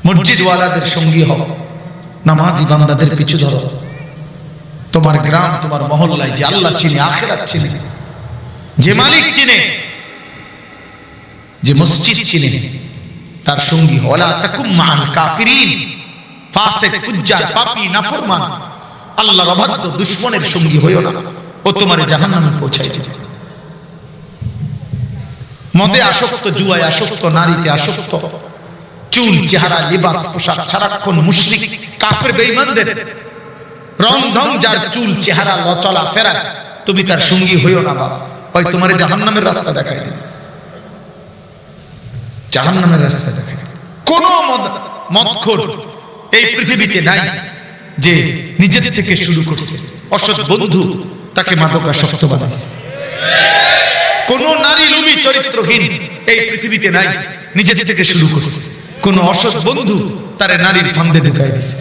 মসজিদওয়ালাদের সঙ্গী হও, নামাজি বান্দাদের পিছু ধরো। তোমার গ্রাম, তোমার মহল্লায় যে আল্লাহ চিনে, আখিরাত চিনে, যে মালিক চিনে, যে মসজিদ চিনে, তার সঙ্গী ওয়ালা তাকুম মাআল কাফিরিন, ফাসিক, ফুজ্জার, পাপী, নাফরমান, আল্লাহর অবাধ্য দুশমনের সঙ্গী হইও না, ও তোমারে জাহান্নামে পৌঁছায় দিবে। মদে আসক্ত, জুয়ায় আসক্ত, নারীতে আসক্ত, চুল, চেহারা, লিবাস, পোশাক, সারাক্ষণ মুশরিক, কাফের, বেঈমানদের রং ঢং যার চুল চেহারা চলা ফেরা, তুমি তার সঙ্গী হইও না বাবা, ওই তোমারে জাহান্নামের রাস্তা দেখায় দিবে, জাহান্নামের রাস্তা দেখায়। কোন মদখোর এই পৃথিবীতে নাই যে নিজের থেকে শুরু করছে, অসৎ বন্ধু তাকে মাদকাসক্ত বানাইছে। কোন নারী লোভী চরিত্রহীন এই পৃথিবীতে নাই, নিজের থেকে শুরু করছে, কোন অসৎ বন্ধু তারে নারীর ফান্দে ঢুকাই দিছে,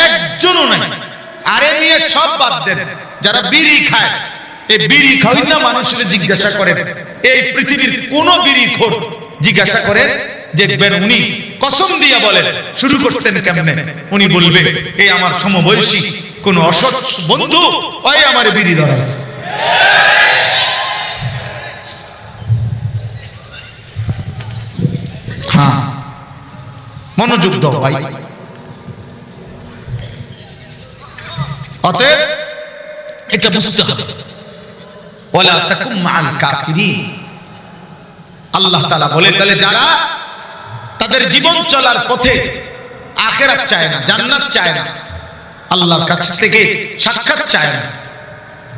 একজনও নাই। আরে নিয়ে সব বাদ দেন, যারা বিড়ি খায়, এই বিড়ি খাওয়াই না মানুষের জিজ্ঞাসা করেন, এই পৃথিবীর কোন বিড়িখোর জিজ্ঞাসা করেন, দেখবেন উনি কসম দিয়া বলেন শুরু করছেন কেমনে, উনি বলবে এই আমার সমবয়সী কোন অসৎ বন্ধু ওই আমার বিড়ি ধরায়। হ্যাঁ, মনোযোগ দাও ভাই। অতএব এটা বুঝতে হবে, ওয়ালা তাকুম মাআল কাফিরিন। আল্লাহ তাআলা বলে, তাহলে যারা তাদের জীবন চলার পথে আখিরাত চায় না, জান্নাত চায় না, আল্লাহর কাছ থেকে সাক্ষাৎ চায় না,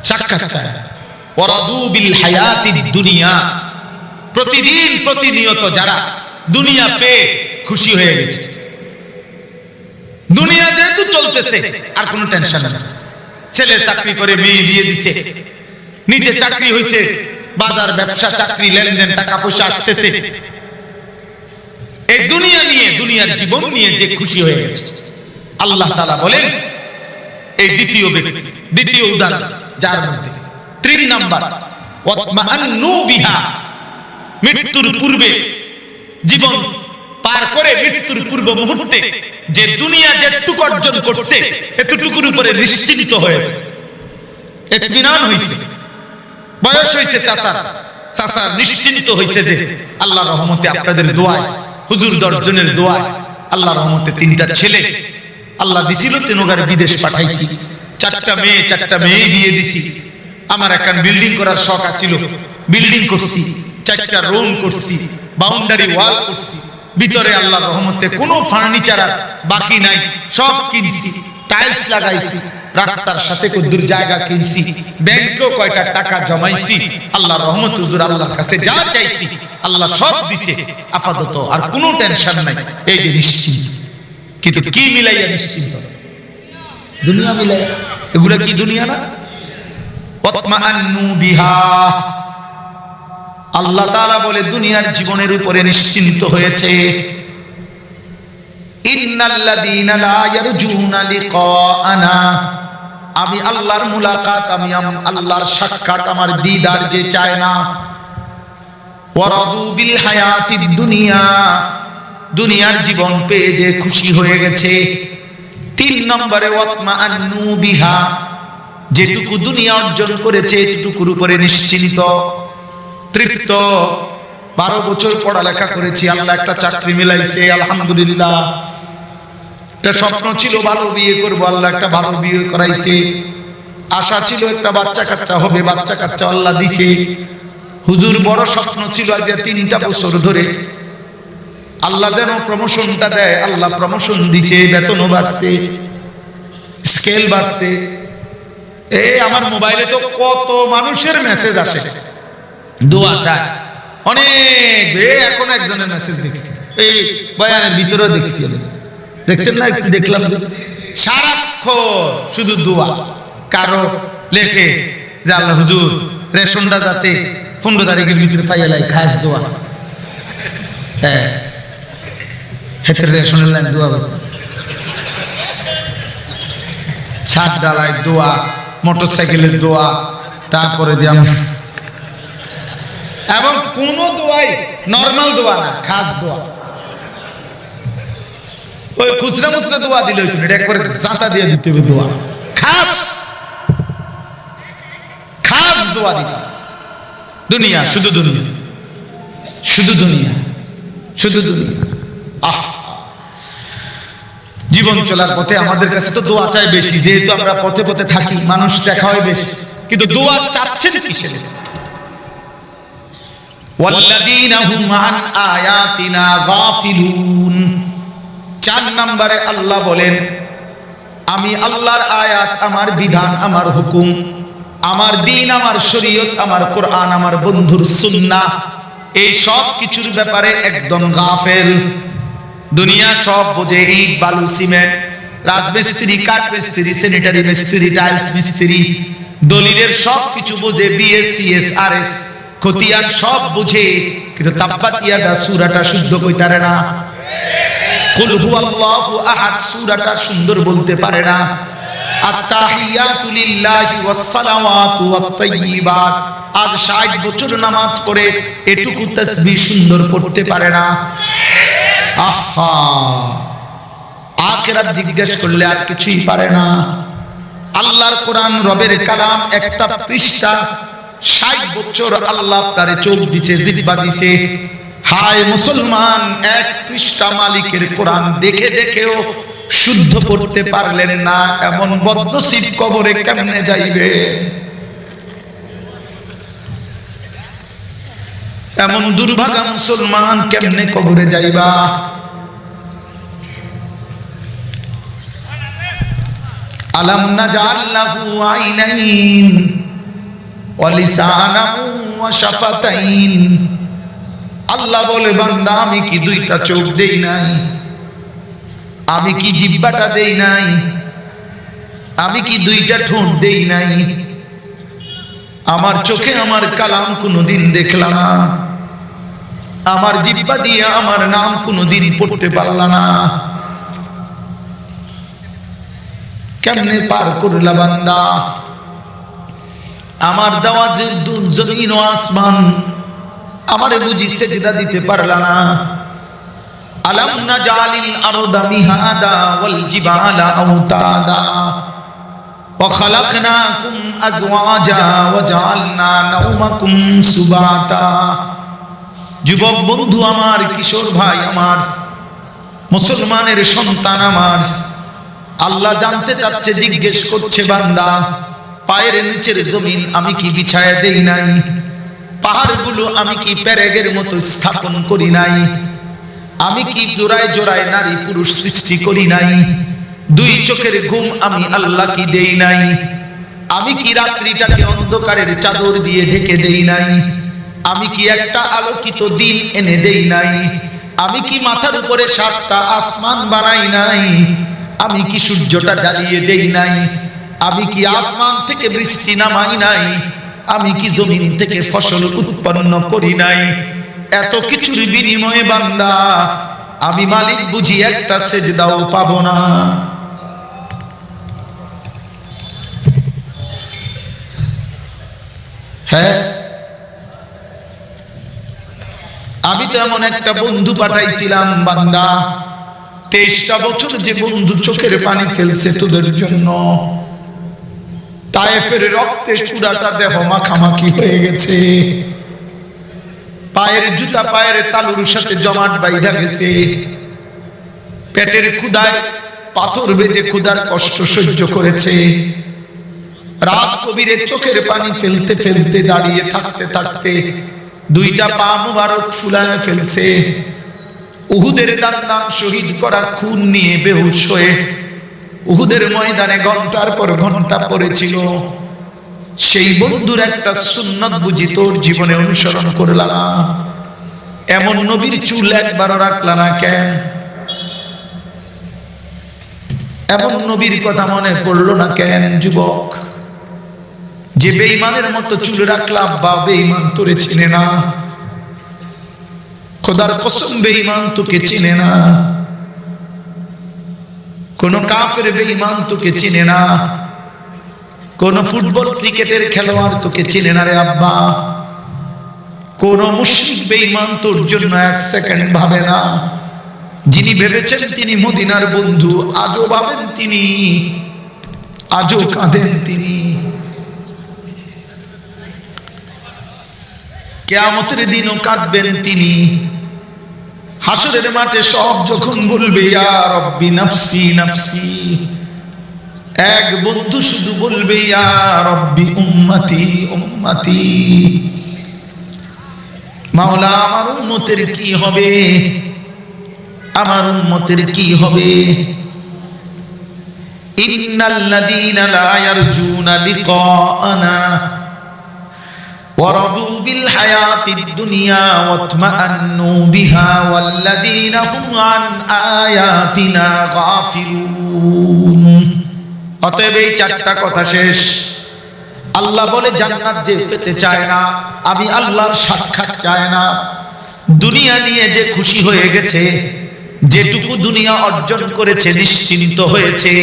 সাক্ষাৎ চায় না, ওয়ারাদু বিল হায়াতিদ দুনিয়া, প্রতিদিন প্রতিনিয়ত যারা দুনিয়া পেয়ে খুশি হয়ে গেছে, দুনিয়া যেহেতু চলতেছে আর কোনো টেনশন নেই, ছেলে চাকরি করে মেয়ে বিয়ে দিছে, নিজে চাকরি হইছে, বাজার ব্যবসা চাকরি লেনদেন টাকা পয়সা আসতেছে, এই দুনিয়া নিয়ে, দুনিয়ার জীবন নিয়ে যে খুশি হয়ে গেছে, আল্লাহ তাআলা বলেন এই দ্বিতীয় ব্যক্তি, দ্বিতীয় উদাহরণ, যার মধ্যে 3 নাম্বার ওয়াতমাআন্নু বিহা, মৃত্যুর পূর্বে, জীবন পার করে মৃত্যুর পূর্ব মুহূর্তে যে দুনিয়া যেটুকু অর্জন করছে এতটুকুর উপরে নিশ্চিন্ত হয়েছে, ইতমিনান হয়েছে, বয়স হয়েছে চাচার নিশ্চিন্ত হয়েছে যে আল্লাহর রহমতে, আপনাদের দোয়ায়, হুজুর 10 জনের দোয়ায়, আল্লাহর রহমতে 3টা ছেলে আল্লাহ দিছিল, 3 বিদেশ পাঠাইছি, 4টা মেয়ে বিয়ে দিছি। আমার এখন বিল্ডিং করার শখ আছিল, বিল্ডিং করছি, 4টা রুম করছি, বাউন্ডারি ওয়াল করছি, ভিতরে আল্লাহর রহমতে কোনো ফার্নিচার আর বাকি নাই, সব কিনছি, টাইলস লাগাইছি, রাস্তার সাথে কদ্দুর জায়গা কিনছি, ব্যাংকেও কয়টা টাকা জমাইছি, আল্লাহর রহমতে হুজুর আল্লাহর কাছে যা চাইছি আল্লাহ সব দিছে, আপাতত আর কোনো টেনশন নাই, এই যে নিশ্চিন্ত। কিন্তু কি মিলাইয়া নিশ্চিন্ত? দুনিয়া মিলাইয়া, এগুলা কি দুনিয়া না? ওয়াতমাআন্নু বিহা, আল্লাহ তাআলা বলে দুনিয়ার জীবনের উপরে নিশ্চিন্ত হয়েছে। ইন্নাল্লাযীনা লা ইয়ারজুনা লিকাআনা, আমি আল্লাহর মুলাকাত, আমি আল্লাহর সাক্ষাৎ, আমার দিদার যে চায় না, ওয়ারাদু বিল হায়াতিদ দুনিয়া, দুনিয়ার জীবন পেয়ে যে খুশি হয়ে গেছে। 3 নম্বরে ওয়াতমাআন্নু বিহা, যেটুকু দুনিয়া অর্জন করেছে এটুকুর উপরে নিশ্চিন্ত, তৃপ্ত। 12 বছর পড়ালেখা করেছি, আল্লাহ একটা চাকরি মিলাইছে, আলহামদুলিল্লাহ। একটা স্বপ্ন ছিল ভালো বিয়ে করবো, আল্লাহ একটা ভালো বিয়ে করাইছে। আশা ছিল একটা বাচ্চা কাচ্চা হবে, বাচ্চা কাচ্চা আল্লাহ দিছে। হুজুর বড় স্বপ্ন ছিল, আজ 3টা বছর ধরে আল্লাহ যেন প্রমোশনটা দেয়, আল্লাহ প্রমোশন দিছে, বেতনও বাড়ছে, স্কেল বাড়ছে। আমার মোবাইলে তো কত মানুষের মেসেজ আসে, দোয়া চায় অনেক। এখন একজনের মেসেজ দেখছি, এই বয়ানের ভিতরেও দেখছি, দেখছেন না? একটু দেখলাম, সারাক্ষণ শুধু দোয়া। কারো লেখে যে আল্লাহ হুজুর রেশনটা যাতে 15 তারিখের ভিতরে পাইয়ালাই, খাস দোয়া। হ্যাঁ, হেতের রেশনের লাইন দোয়া করতাম, ছাদ ডালায় দোয়া, মোটরসাইকেলের দোয়া, তারপরে দিয়ে এবং কোন দোয়াই নরমাল দোয়া না, খাস দোয়া। ওই খুচরা মুচরা দোয়া দিলে হইতো না, এটা একবারে জাতা দিয়ে দিতে হবে দোয়া, খাস খাস দোয়া দিতে। দুনিয়া, শুধু দুনিয়া, শুধু দুনিয়া, শুধু দুনিয়া। আহ, জীবন চলার পথে আমাদের কাছে তো দোয়া চাই বেশি, যেহেতু আমরা পথে পথে থাকি, মানুষ দেখা হয় বেশি, কিন্তু দোয়া চাচ্ছেন কিসের? ওয়াল্লাযীনা হুম আন আয়াতিনা গাফিলুন। 4 নম্বরে আল্লাহ বলেন, আমি আল্লাহর আয়াত, আমার বিধান, আমার হুকুম, আমার দ্বীন, আমার শরীয়ত, আমার কোরআন, আমার বন্ধুর সুন্নাহ, এই সব কিছুর ব্যাপারে একদম গাফেল। দুনিয়া সব বোঝে, ইট বালু সিমেন্ট, রাজমিস্ত্রি, কাঠ মিস্ত্রি, স্যানিটারি মিস্ত্রি, টাইলস মিস্ত্রি, দলিলের সব কিছু বোঝে, বিএস, সিএস, আরএস, খতিয়ান সব বুঝে, কিন্তু তাব্বাত ইয়াদা সূরাটা শুদ্ধ কইতারে না, কুল হুয়াল্লাহু আহাদ সূরাটা সুন্দর বলতে পারে না, আত-তাহিয়াতু লিল্লাহি ওয়াস সালাওয়াতু ওয়াত তাইয়্যিবাত, আজ 60 বছর নামাজ পড়ে এটুকু তাসবিহ সুন্দর পড়তে পারে না। আহা, আখিরাত জিজ্ঞেস করলে আর কিছুই পারে না। আল্লাহর কোরআন, রবের কালাম, একটা পৃষ্ঠা 60 বছর আল্লাহ তারে চোখ দিতে, জিহ্বা দিছে। হায় মুসলমান, এক পৃষ্ঠা মালিকের কোরআন দেখে দেখেও শুদ্ধ পড়তে পারলেন না, এমন বদনসিব কবরে কেমনে যাইবে? এমন দুর্ভাগা মুসলমান কেমনে কবরে যাইবা? আলাম নাজাল লাহু আইনাইন ওয়া লিসানান ওয়া শাফাতাইন। আল্লাহ বলে, বান্দা আমি কি 2টা চোখ দেই নাই? আমি কি জিহ্বাটা দেই নাই? আমি কি 2টা ঠোঁট দেই নাই? আমার চোখে আমার কালাম কোনোদিন দেখলা না, আমার জিহ্বা দিয়ে আমার নাম কোনোদিন পড়তে পারলা না, কেমনে পার করলা বান্দা? আমার দেওয়া যে জমিন ও আসমান, আমারে বুঝি সেজদা দিতে পারলা না? আলাম নাজালিল আরদা মিহাদা ওয়াল জিবালা আওতাদা ওয়া খালাকনাকুম আজওয়াজা ওয়া জাআলনা নাওমাকুম সুবাতা। যুবক বন্ধু আমার, কিশোর ভাই আমার, মুসলমানের সন্তান আমার, আল্লাহ জানতে চাচ্ছে, জিজ্ঞেস করছে, বান্দা পায়ের নিচের জমিন আমি কি বিছায়া দেই নাই? পাহাড়গুলো আমি কি প্যারেগের মতো স্থাপন করি নাই? আমি কি জোড়ায় জোড়ায় নারী পুরুষ সৃষ্টি করি নাই? 2 চোখের ঘুম আমি আল্লাহ কি দেই নাই? আমি কি রাত্রিটাকে অন্ধকারের চাদর দিয়ে ঢেকে দেই নাই? আমি কি একটা আলোকিত দিন এনে দেই নাই? আমি কি মাথার উপরে 7টা আসমান বানাই নাই? আমি কি সূর্যটা জ্বালিয়ে দেই নাই? আমি কি আসমান থেকে বৃষ্টি নামাই নাই? আমি কি জমিন থেকে ফসল উৎপন্ন করি নাই? এত কিছুর বিনিময়ে বান্দা আমি মালিক বুঝি একটা সেজদাও পাবো না? হ্যাঁ, আমি তো এমন একটা বন্ধু পাঠাইছিলাম বান্দা, 23টা বছর যে বন্ধু চোখের পানি ফেলছে তোদের জন্য। তায়েফের রক্তে পুরাটা দেহ মাখামাখি হয়ে গেছে, পায়ের জুতা পায়ের তালুর সাথে জমাট বাইধা গেছে, পেটের ক্ষুধায় পাথর বেঁধে ক্ষুধার কষ্ট সহ্য করেছে, রাত কবিরে চোখের পানি ফেলতে ফেলতে, দাঁড়িয়ে থাকতে থাকতে 2টা পা মুবারক ফুলায় ফেলছে। উহুদের দান্দান শহীদ করা খুন নিয়ে বেহুশ হয়ে উহুদের ময়দানে ঘন্টার পর ঘন্টা পড়েছিল। সেই বন্ধুর একটা সুন্নাত বুঝি তোর জীবনে অনুসরণ করলা না? এমন নবীর চুল একবারও রাখলা না কেন? এমন নবীর কথা মনে পড়লো না কেন? যুবক, যে বেঈমানের মতো চুল রাখলা, বা বেঈমান তোরে চিনে না। খোদার কসম, বেঈমান তোকে চিনে না। কোন কাফের বেঈমান তোকে চিনে না। কোন ফুটবল ক্রিকেটের খেলোয়াড় তোকে চিনে না রে আব্বা। কোন মুশরিক বেঈমান তোর জন্য 1 সেকেন্ড ভাবে না। যিনি ভেবেছেন তিনি মদিনার বন্ধু, আজও ভাবেন তিনি, আজও কাঁদেন তিনি। কিয়ামতের দিনও কাঁদবেন তিনি। হাসরের মাঠে সব যখন বলবে ইয়া রব্বি নাফসি নাফসি, এক বন্ধু শুধু বলবে ইয়া রব্বি উম্মতি উম্মতি। মাওলা আমার উম্মতের কি হবে, আমার উম্মতের কি হবে? ইন্নাল্লাযীনা লা ইয়ারজুনা লিকাআনা ورضوا بالحياة الدنيا واطمأنوا بها والذين هم عن آياتنا غافلون। অতএব এই চারটা কথা শেষ। আল্লাহ বলে জান্নাত যে পেতে চায় না, আমি আল্লাহর সাক্ষাৎ চায় না, দুনিয়া নিয়ে যে খুশি হয়ে গেছে, যেটুকু দুনিয়া অর্জন করেছে নিশ্চিন্ত হয়েছে,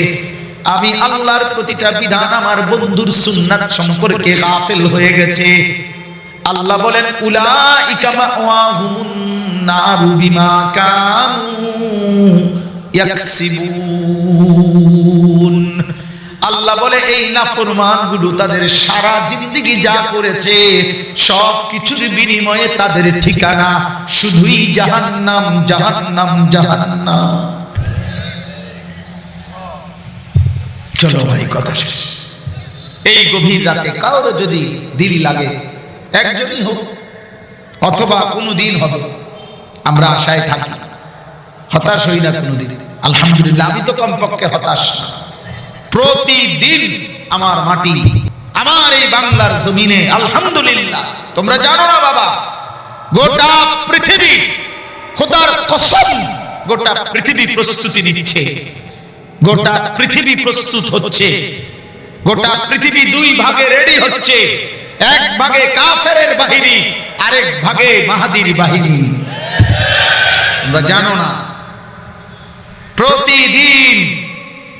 আমি আল্লাহর প্রতিটা বিধান আমার বন্ধুর সুন্নাত সম্পর্কে গাফিল হয়ে গেছে। আল্লাহ বলেন উলাইকা মাওয়াহুমুন নারু বিমা কানু ইয়াকসিবুন। আল্লাহ বলে এই নাফরমানগুলো তাদের সারা জিন্দেগি যা করেছে সব কিছুর বিনিময়ে তাদের ঠিকানা শুধুই জাহান্নাম, জাহান্নাম, জাহান্নাম। চলো ভাই, কথা শেষ। এই গভীর রাতে কারো যদি দিল লাগে, একজনই হোক অথবা কোনদিন হবে, আমরা আশায় থাকি, হতাশ হই না কোনদিন। আলহামদুলিল্লাহ, আমি তো কমপক্ষে হতাশ না। প্রতিদিন আমার মাটি, আমার এই বাংলার জমিনে আলহামদুলিল্লাহ, তোমরা জানো না বাবা, গোটা পৃথিবী, খোদার কসম, গোটা পৃথিবী প্রস্তুতি নিচ্ছে, গোটা পৃথিবী প্রস্তুত হচ্ছে, গোটা পৃথিবী দুই ভাগে রেডি হচ্ছে। এক ভাগে কাফেরের বাহিনী, আরেক ভাগে মাহাদির বাহিনী। তোমরা জানো না, প্রতিদিন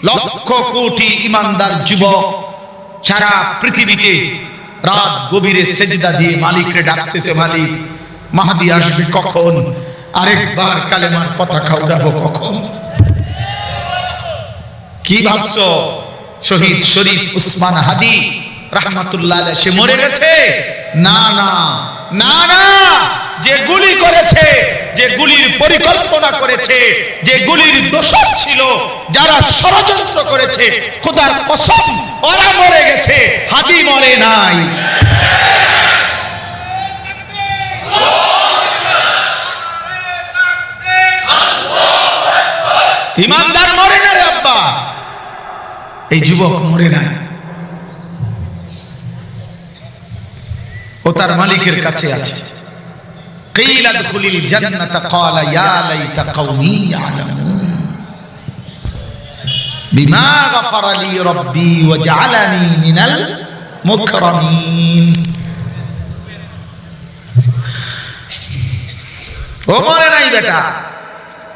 লক্ষ কোটি ইমানদার যুবক সারা পৃথিবীতে রাত গভীরে সেজদা দিয়ে মালিককে ডাকতেছে, মালিক মাহাদি আসবে কখন, আরেকবার কালেমার পতাকা উড়াবো কখন। কি ভাবছো শহীদ শরীফ উসমান হাদি রাহমাতুল্লাহ আলাইহি সে মরে গেছে? না না না না, যে গুলি করেছে, যে গুলির পরিকল্পনা করেছে, যে গুলির দোষর ছিল, যারা ষড়যন্ত্র করেছে, খোদার কসম ওরা মরে গেছে, হাদি মরে নাই। ইমানদার মরে না রে আব্বা, এই যুবক মরে নাই, ও তার মালিকের কাছে আছে। কিলা দুখুলিল জান্নাতা ক্বালা ইয়া লাইতা কওমি ইয়ালামুন বিমা গাফারা লি রাব্বি ওয়া জাআলানি মিনাল মুকরামিন। ও মরে নাই বেটা,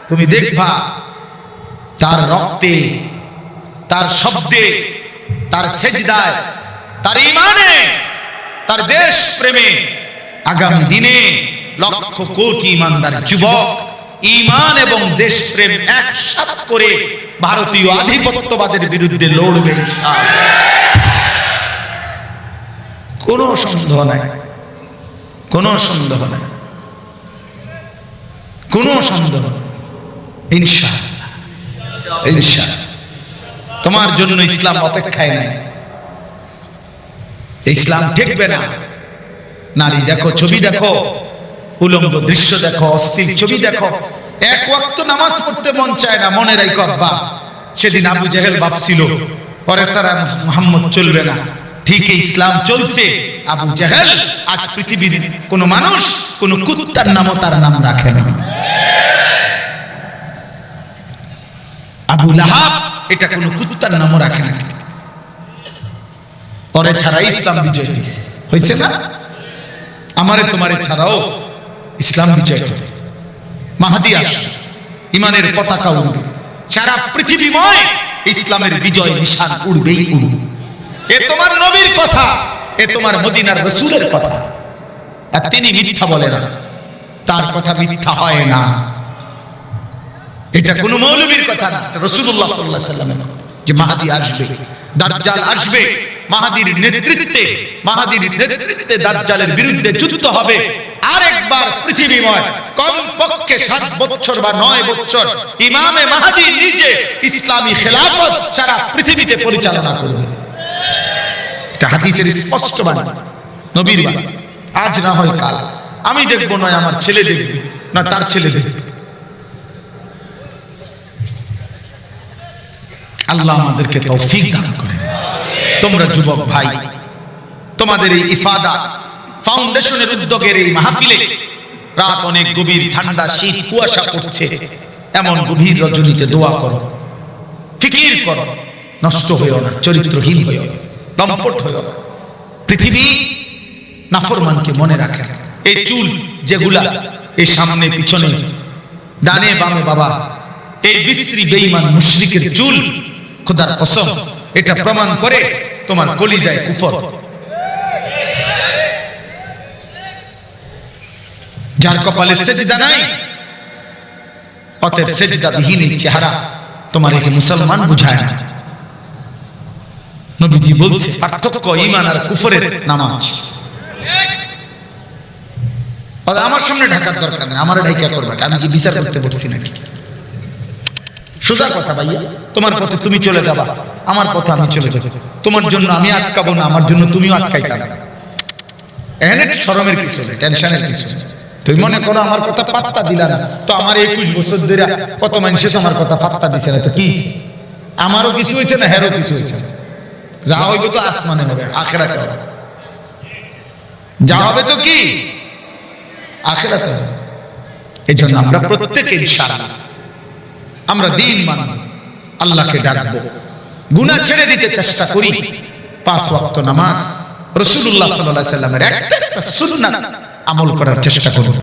তুমি দেখবা তার রক্তে, তার শব্দে, তার সেজদায়, তার ঈমানে, তার দেশ প্রেমে আগামী দিনে লক্ষ কোটি ইমানদার যুবক ঈমান এবং দেশ প্রেম একসাথে করে ভারতীয় আধিপত্যবাদের বিরুদ্ধে লড়বে ইনশাআল্লাহ। কোনো সন্দেহ নাই, কোনো সন্দেহ নাই, কোনো সন্দেহ। ইনশাআল্লাহ, ইনশাআল্লাহ। তোমার জন্য ইসলাম অপেক্ষায় নাই, ইসলাম ঠেকবে না। নারী দেখো, ছবি দেখো, উলঙ্গ দৃশ্য দেখো, অশ্লীল ছবি দেখো, এক ওয়াক্ত নামাজ পড়তে মন চায় না। মনে রাখো আব্বা, সেদিন আবু জেহেল ভাবছিল পরে তারা মুহাম্মদ চলবে না, ঠিক ইসলাম চলছে। আবু জেহেল আজ পৃথিবীর কোন মানুষ কোন কুত্তার নামও তার নাম রাখে না। আবু লাহাব এটা কোন কুত্তার নামও রাখে না। পরে ছাড়া ইসলাম বিজয় হয়েছে না? আমারে তোমারে ছাড়াও ইসলাম বিজয় হবে। মাহাদি আসবে, ইমানের পতাকা উড়বে, সারা পৃথিবীময় ইসলামের বিজয় নিশান উড়বেই উড়বে। এ তোমার নবীর কথা, এ তোমার মদিনার রাসূলের কথা। আর তিনি মিথ্যা বলে না, তার কথা মিথ্যা হয় না। এটা কোনো মৌলবীর কথা না, রাসূলুল্লাহ সাল্লাল্লাহু আলাইহি ওয়াসাল্লামের যে মাহদী আসবে, দাজ্জাল আসবে, মাহদীর নেতৃত্বে দাজ্জালের বিরুদ্ধে যুদ্ধ হবে। আরেকবার পৃথিবীময় কমপক্ষে 7 বছর বা 9 বছর ইমামে মাহদী নিজে ইসলামী খেলাফত সারা পৃথিবীতে পরিচালনা করবে। এটা হাদিসের স্পষ্ট বাণী, নবীর বাণী। আজ না হয় কাল আমি দেখবো, নয় আমার ছেলে দেখবে, না তার ছেলে দেখবে। আল্লাহ আমাদেরকে তৌফিক দান করেন। তোমরা যুবক ভাই, তোমাদের এই ইফাদা ফাউন্ডেশনের উদ্যোগের এই মাহফিলে রাত অনেক গভীর, ঠান্ডা, শীত, কুয়াশা পড়ছে, এমন গভীর রজনীতে দোয়া করো, ফিকির করো, নষ্ট হইও না, চরিত্রহীন হইও না, লম্পট হইও না। পৃথিবী নাফরমানকে মনে রাখে। এই চুল যেগুলা এই সামনে পিছনে ডানে বামে বাবা, এই বিশ্রী বেঈমান মুশরিকের চুল, খোদার কসম এটা প্রমাণ করে তোমার কলিজায় কুফর। যার কপালে সেজদা নাই, অতএব সেজদাবিহীন চেহারা তোমার একে মুসলমান বুঝায় না। নবীজি বলছে পার্থক্য ঈমান আর কুফরের নামাজ। আমার সামনে ঢাকার দরকার নেই, আমার ঢাকা করবে, আমি কি বিচার করতে বলছি নাকি? সোজা কথা ভাইয়া, তোমার পথে তুমি চলে যাবা, আমার পথে আমি চলে যাব। তোমার জন্য আমি আটকাবো না, আমার জন্য তুমিও আটকাইতা না। এখানে শরমের কিছু নেই, টেনশনের কিছু নেই। তুমি মনে করো আমার কথা পাত্তা দিলা না, তো আমার 21 বছর ধরে কত মানুষে তোমার কথা পাত্তা দিছে না, তো কি আমারও কিছু হয়েছে না, হেরও কিছু হয়েছে। যা হইবে তো আসমানে হবে, আখিরাতে হবে। যা হবে তো কি আখিরাতে হবে। এই জন্য আমরা প্রত্যেকে ইনশাআল্লাহ আমরা দিন মানব, আল্লাহকে ডাকবো, গুনাহ ছেড়ে দিতে চেষ্টা করি। 5 ওয়াক্ত নামাজ, রাসূলুল্লাহ সাল্লাল্লাহু আলাইহি ওয়াসাল্লামের একটা সুন্নাত আমল করার চেষ্টা করব।